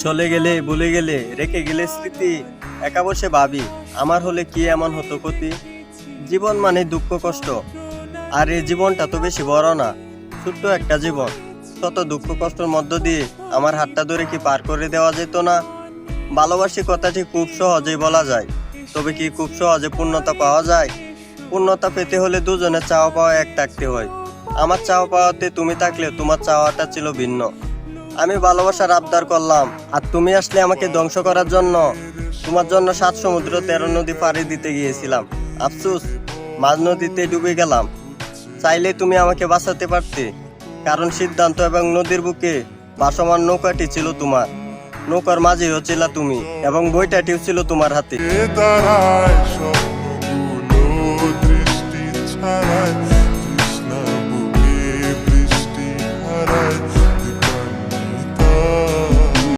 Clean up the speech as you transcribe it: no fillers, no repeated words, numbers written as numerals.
চলে গেলে ভুলে গেলে রেখে গেলে স্মৃতি, একা বসে ভাবি আমার হলে কি এমন হতো ক্ষতি। জীবন মানে দুঃখ কষ্ট, আর এই জীবনটা তো বেশি বড় না, ছোট্ট একটা জীবন। শত দুঃখ কষ্টের মধ্য দিয়ে আমার হাতটা ধরে কি পার করে দেওয়া যেত না? ভালোবাসি কথাটি খুব সহজেই বলা যায়, তবে কি খুব সহজে পূর্ণতা পাওয়া যায়? পূর্ণতা পেতে হলে দুজনের চাওয়া পাওয়া এক থাকতে হয়। আমার চাওয়া পাওয়াতে তুমি থাকলে তোমার চাওয়াটা ছিল ভিন্ন। আমি ভালোবাসার আবদার করলাম, আর তুমি আসলে আমাকে ধ্বংস করার জন্য। তোমার জন্য 7 সমুদ্র 13 নদী পাড়ি দিতে গিয়েছিলাম, আফসোস মাঝ নদীতে ডুবে গেলাম। চাইলে তুমি আমাকে বাঁচাতে পারতে, কারণ সিদ্ধান্ত এবং নদীর বুকে ভাসমান নৌকাটি ছিল তোমার। নৌকার মাঝেও ছিল তুমি, এবং বইটাটিও ছিল তোমার হাতে।